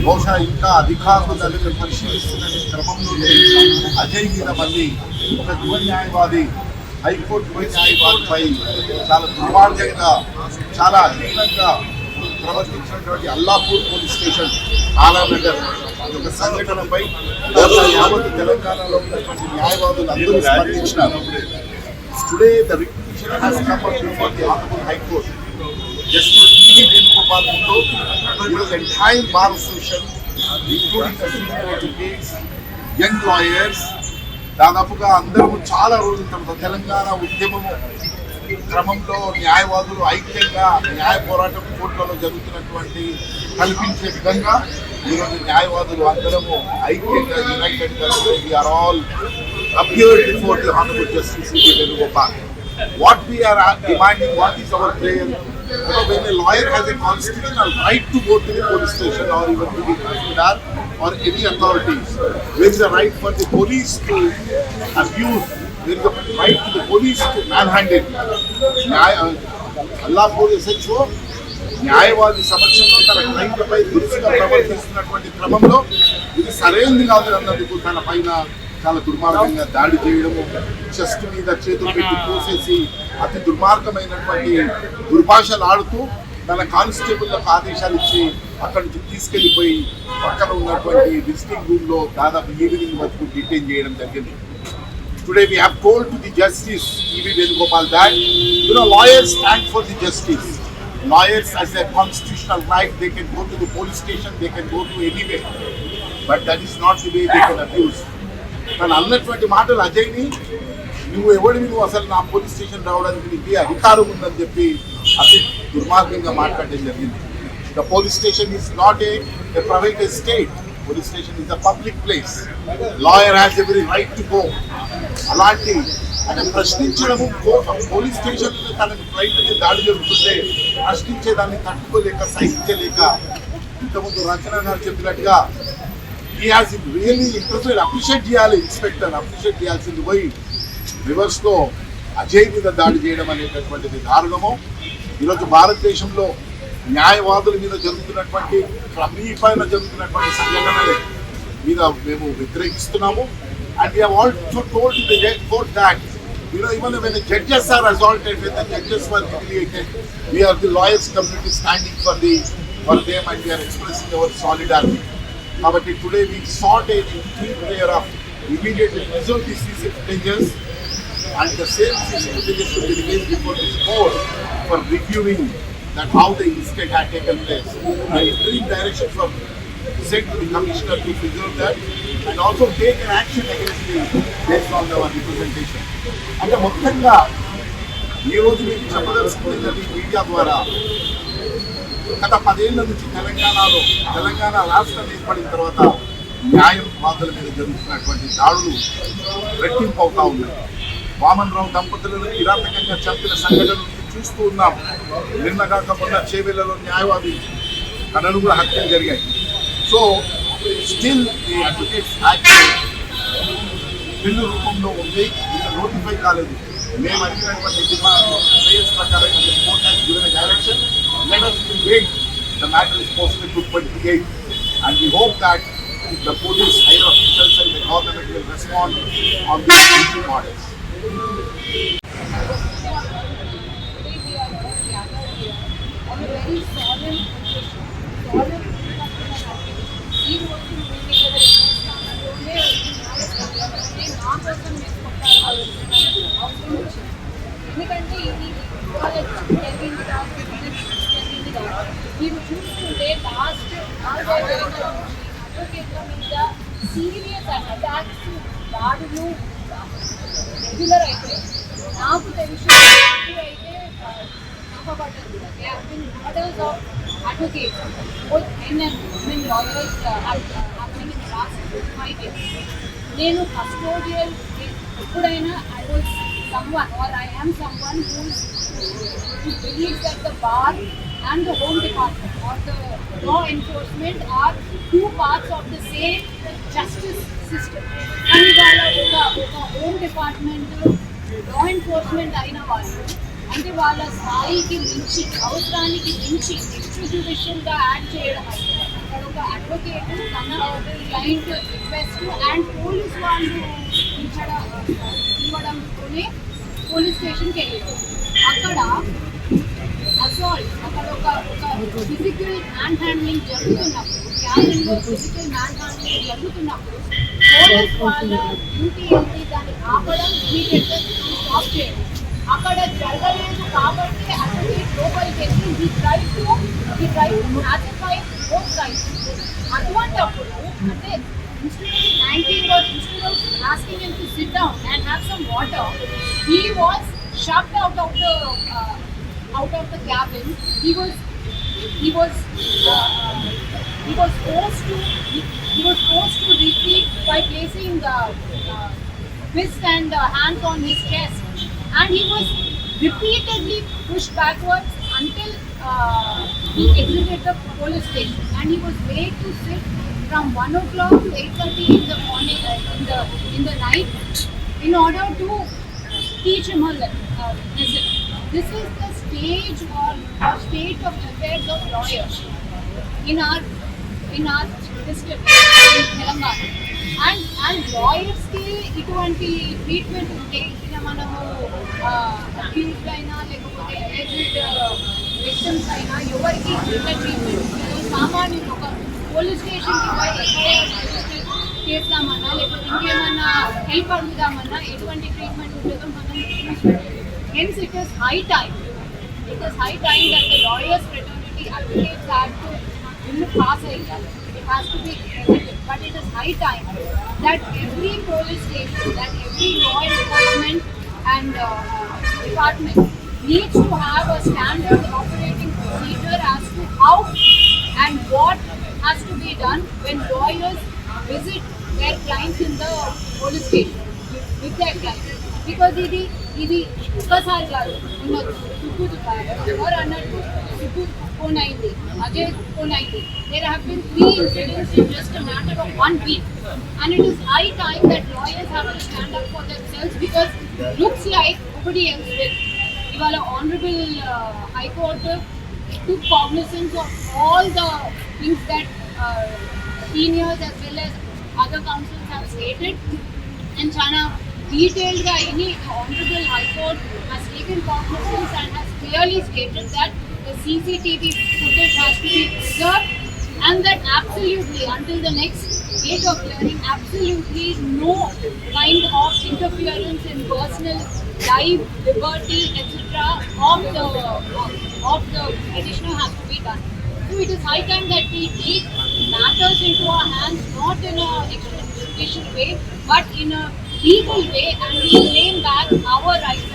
బహుశా ఇంకా అధికారులు దాన్ని పరిశీలిస్తున్న క్రమంలో అజయ్ మీద మళ్ళీ ఒక యువ న్యాయవాది హైకోర్టు యువ న్యాయవాదిపై చాలా దుర్మార్గంగా చాలా అధీనంగా ప్రవర్తించినటువంటి అల్లాపూర్ పోలీస్ స్టేషన్ ఆలానగర్ ఒక సంఘటనపై యావత్ తెలంగాణలో ఉన్నటువంటి న్యాయవాదులు అందరూ స్పందించినారు. Today the requisition has come up before the honourable High Court. Justice E.V. Venugopal the entire bar association, including the senior advocates, young lawyers, దాదాపుగా అందరూ చాలా రోజుల తర్వాత తెలంగాణ ఉద్యమము క్రమంలో న్యాయవాదులు ఐక్యంగా న్యాయ పోరాటం కోర్టులలో జరుగుతున్నటువంటి కల్పించే విధంగా ఈరోజు న్యాయవాదులు అందరము ఐక్యంగా యునైటెడ్గా we are all appeared before the Honorable Justice E.V. Venugopal. What we are demanding, what is our prayer? When a lawyer has a constitutional right to go to the police station or even to the Tahsildar or any authorities, there is a right for the police to abuse, there is a right to the police to manhandle. Allapur SHO న్యాయవాది సమక్షంలో తన క్లయింట్లపై దురుసుగా ప్రవర్తిస్తున్నటువంటి క్రమంలో ఇది సరైనది కాదు అన్నందుకు తన పైన చాలా దుర్మార్గంగా దాడి చేయడము, చెస్ట్ మీద చేతులు పెట్టి పోసేసి అతి దుర్మార్గమైనటువంటి దుర్భాషలు ఆడుతూ తన కానిస్టేబుల్లకు ఆదేశాలు ఇచ్చి అక్కడి నుంచి తీసుకెళ్లిపోయి పక్కన ఉన్నటువంటి విజిటింగ్ రూమ్ లో దాదాపు ఈవినింగ్ వరకు డిటైన్ చేయడం జరిగింది. Today we have told to the Justice E.V. Venugopal that lawyers stand for the justice. Lawyers as a constitutional right, they can go to the police station, they can go to anywhere, but that is not the way they can abuse. తను అన్నటువంటి మాటలు అజయ్ని నువ్వు ఎవడివి, నువ్వు అసలు నా police station రావడానికి నీకు అధికారం ఉందని చెప్పి అతి దుర్మార్గంగా మాట్లాడడం జరిగింది. The police station is not a private estate, police station is a public place. Lawyer has every right to go. అలాంటి అంటే ప్రశ్నించడము, పోలీస్ స్టేషన్ తనకు రైట్ మీద దాడి జరుగుతుంటే ప్రశ్నించేదాన్ని తట్టుకోలేక సహించలేక ఇంతకుముందు రచన గారు చెప్పినట్టుగా he has really interested, appreciate చేయాలి ఇన్స్పెక్టర్, అప్రిషియేట్ చేయాల్సింది పోయి రివర్స్లో అజయ్ మీద దాడి చేయడం అనేటటువంటిది దారుణము. ఈరోజు భారతదేశంలో న్యాయవాదుల మీద జరుగుతున్నటువంటి పైన జరుగుతున్నటువంటి సంఘటనల మీద మేము వ్యతిరేకిస్తున్నాము. And we have also told to the court that even when the judges are assaulted, when the judges were humiliated, we are the lawyers community standing for them and we are expressing our solidarity. కాబట్టి today we sought a clean prayer of immediately preserve these CC footages and the same CC footages should be released before this court for reviewing that how the incident had taken place. And interim directions were sent to the commissioner to preserve that and also take an action against the based on our representation. అంటే మొత్తంగా ఈరోజు మీకు చెప్పదలుచుకున్నది media ద్వారా గత 10 ఏళ్ల నుంచి తెలంగాణ రాష్ట్రం ఏర్పడిన తర్వాత న్యాయవాదుల మీద జరుగుతున్నటువంటి దాడులు రెట్టింపు అవుతా ఉన్నాయి. వామన్ రావు దంపతులను కిరాతకంగా చంపిన సంఘటనలు చూస్తూ ఉన్నాం. నిన్న కాకుండా చేవెళ్లలో న్యాయవాది తనను కూడా హత్యలు జరిగాయి. సో స్టిల్ ఈ అడ్వకేట్స్ యాక్ట్ బిల్లు రూపంలో ఉంది, ఇంకా నోటిఫై కాలేదు. మేము అడిగినటువంటి డిమాండ్ ప్రకారం court has given a direction. Let us wait. The matter is posted to 28 and we hope that the police, higher officials and the government will respond on these orders. ఎందుకంటే ఇది మీరు చూస్తుంటే last అడ్వకేట్ల మీద serious attacks దాడులు regular అయిపోయాయి. నాకు తెలిసి అయితే నమ్మబడ్డది murders of advocates men lawyers happening in last 5 years. నేను కస్టోడియల్ ఎప్పుడైనా I was someone or I am someone who believes that the bar and the home department or the law enforcement are two parts of the same justice system. And ఒక home department law enforcement అయిన వాళ్ళు అంటే వాళ్ళ స్థాయికి మించి అవసరానికి మించి extra జ్యుడిషియల్గా add చేయడం అయితే అక్కడ ఒక అడ్వకేట్ తన క్లయింట్ రిక్వెస్ట్ అండ్ పోలీస్ వాళ్ళు ఇవ్వడంతోనే పోలీస్ స్టేషన్కి వెళ్ళారు. అక్కడ అసాల్ట్, అక్కడ ఒక ఫిజికల్ మ్యాన్ హ్యాండ్లింగ్ జరుగుతున్నప్పుడు, క్యాబిన్లో ఫిజికల్ మ్యాన్ హ్యాండ్లింగ్ జరుగుతున్నప్పుడు పోలీస్ వాళ్ళ డ్యూటీ ఏంటి, దాన్ని ఆపడం, ఇమీడియట్గా స్టాప్ చేయడం. అక్కడ జరగలేదు కాబట్టి అడ్వకేట్ లోపలికి వెళ్ళి ఈ right to classify both sides. అటువంటప్పుడు అంటే instead of asking him to sit down and have some water, he was shoved out of the cabin. He was forced to retreat by placing fist and hands on his chest, and he was repeatedly pushed backwards until he exited the police station, and he was made to sit from 1 o'clock to 8:30 in the morning, in the night, in order to teach him a lesson. This is the stage or state of affairs of lawyers in our system in Telangana. And lawyers కి ఇటువంటి treatment ఉంటే ఇలా మనము accused అయినా లేకపోతే alleged victims అయినా ఎవరికి ఇంత ట్రీట్మెంట్ ఉంటుంది? సామాన్యులు ఒక పోలీస్ స్టేషన్కి చేస్తామన్నా లేకపోతే ఇంకేమన్నా హెల్ప్ అడుగుదామన్నా ఎటువంటి ట్రీట్మెంట్ ఉంటుందో మనం చూసుకుంటాం. Hence it is high time that the lawyers fraternity advocates have to pass it. It has to be exited. But it is high time that every police station, that every law enforcement and department needs to have a standard operating procedure as to how and what has to be done when lawyers visit their clients in the police station with their clients. Because ఇది ఒకసారి కాదు, ఎవరు అన్నట్టు Subbu phone అయింది, Ajay phone అయింది. There have been 3 incidents in just a matter of 1 week, and it is high time that lawyers have to stand up for themselves, because looks like nobody else will. Ivala Honorable High Court took cognizance of all the things that seniors as well as other councils have stated, and Chana detailed the Honorable High Court has taken cognizance and has clearly stated that the CCTV footage has to be preserved, and that absolutely until the next date of hearing, absolutely no kind of interference in personal life, liberty, etc. of the petitioner has to be done. So it is high time that we take matters into our hands, not in a extrajudicial way, but in a legal way, and we claim back our rights